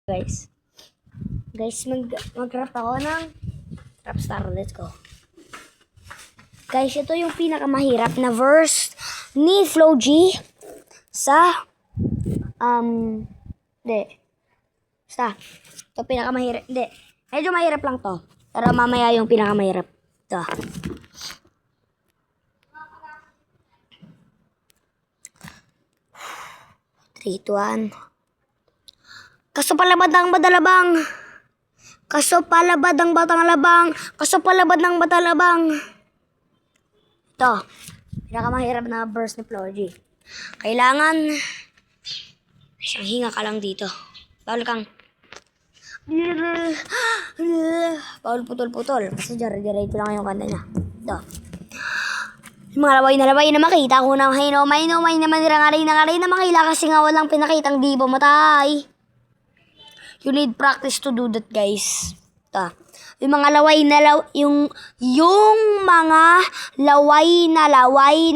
Guys, mag-rap ako ng Rapstar. Let's go. Guys, ito yung pinakamahirap na verse ni Flo G sa basta ito pinakamahirap. Hindi, medyo mahirap lang to, pero mamaya yung pinakamahirap ito. Three, two, one. Kaso palabad ang badalabang. Kaso palabad ang batang labang. Kaso palabad ng batalabang. Ito. Pinakamahirap na verse ni Flo G. Kailangan isang hinga ka lang dito. Bawal kang bawal putol-putol. Kasi diretso lang yung kanta niya. Ito. Yung mga laway na makita ko na may na manirangalay na makila kasi nga walang pinakitang di bumatay. You need practice to do that, guys. Yung mga laway na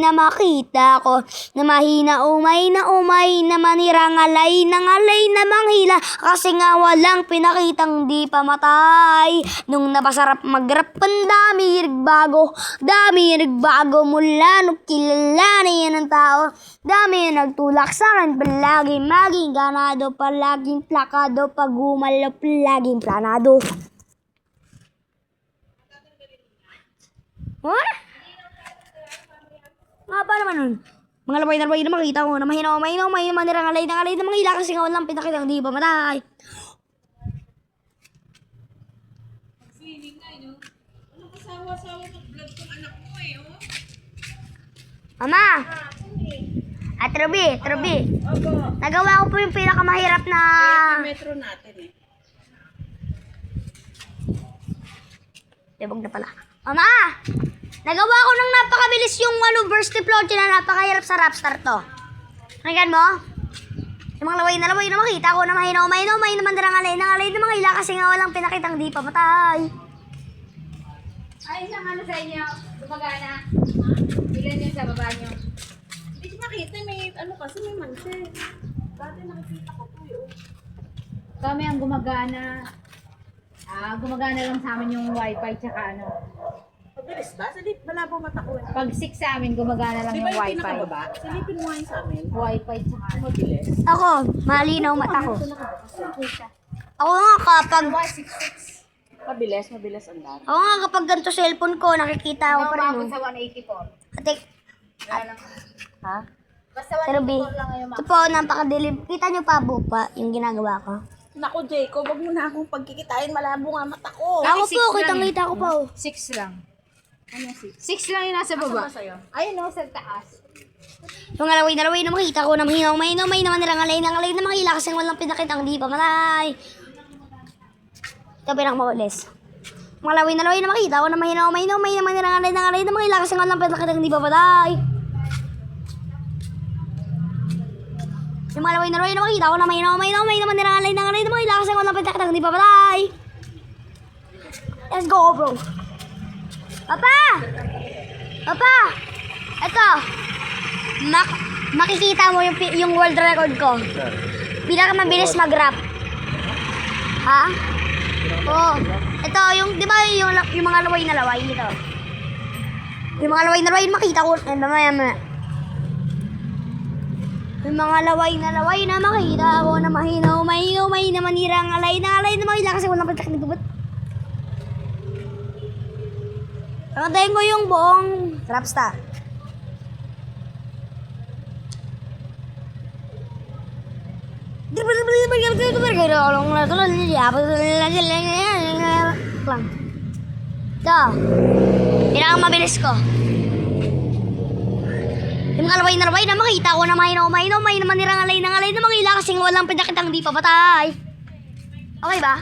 makita ko na mahina umay na manirangalay na manghila kasi nga walang pinakitang di pamatay. Nung napasarap mag-rap, dami nagbago mula nung kilala na yan ang tao. Dami nagtulak sa akin, palaging maging ganado, palaging plakado, pag umalo, palaging planado. What? Nga ba naman nun? Mga laway na makita ko na mahina umay na manirangalay na mga hila kasi nga walang pinakitang di ba matay. Feeling na yun. Ano kasawa-sawa ng vlog kong anak mo oh? Mama! At Ruby. Opo. Nagawa ko po yung pinakamahirap na Metro natin Debog na pala. Mama! Nagawa ko ng napakabilis yung verse ni Flo G na napakahirap sa Rapstar to. Pakinggan mo? Yung mga laway na makita ko na mahina umay na mandirangalay na mga hila kasi nga walang pinakitang di pamatay. Ay, isang ano sa inyo, gumagana. Ilan yung sa baba nyo? Hindi ko makita, may ano kasi may manse. Dati nakikita ko po yun. Kami ang gumagana. Gumagana lang sa amin yung wifi tsaka ano. Pabilis ba? Salip, malabo mata ko. Pag 6 sa amin, gumagana lang Di yung ba yung wifi. pinakababa? Silipin mo nga yun sa amin. Wifi tsaka ano. Mabilis. Ako, malinaw mata ko. Ako nga kapag Mabilis ang dami. Ako nga kapag ganito cellphone ko, nakikita ko pa rin. Umabot sa 184. Atik. Ha? Basta Pero B, 184 lang ngayon. ito po, napakadilim. Kita nyo pa bupa yung ginagawa ko. Naku, Jacob, wag mo na akong pagkikitain. Malabo nga mata ko. Ako six po, lang kitang-kita ko pa. 6 lang. Ano 6? 6 lang yung nasa baba. Asa ba sa'yo? Ayun o, sa taas. Mga laway na makita ko na mahina umay naman nirangalay na mga hila kasi walang pinakitang di pamatay. Ito pinakamabilis. Mga laway na makita ko na mahina umay naman nirangalay na mga hila kasi walang pinakitang di pamatay. Yung mga laway na makita ko na mahina umay naman nirangalay na mga hila kasi walang pinakitang di pamatay. Let's go, bro. Papa! Ito. Makikita mo yung world record ko. Pinakamabilis mag-rap. Ha? Oo. Ito, di ba yung mga laway na laway ito? Yung mga laway na laway, makita ko. Yung mga laway na makita ko na mahina umay na manirangalay na mga hila kasi walang patak na bubot. Kantayin ko yung buong Rapstar. Ito. Pinakamabilis ko. Yung mga laway na makita ko na mahina umay na manirangalay na mga hila kasi walang pinakitang di papatay. Okay ba?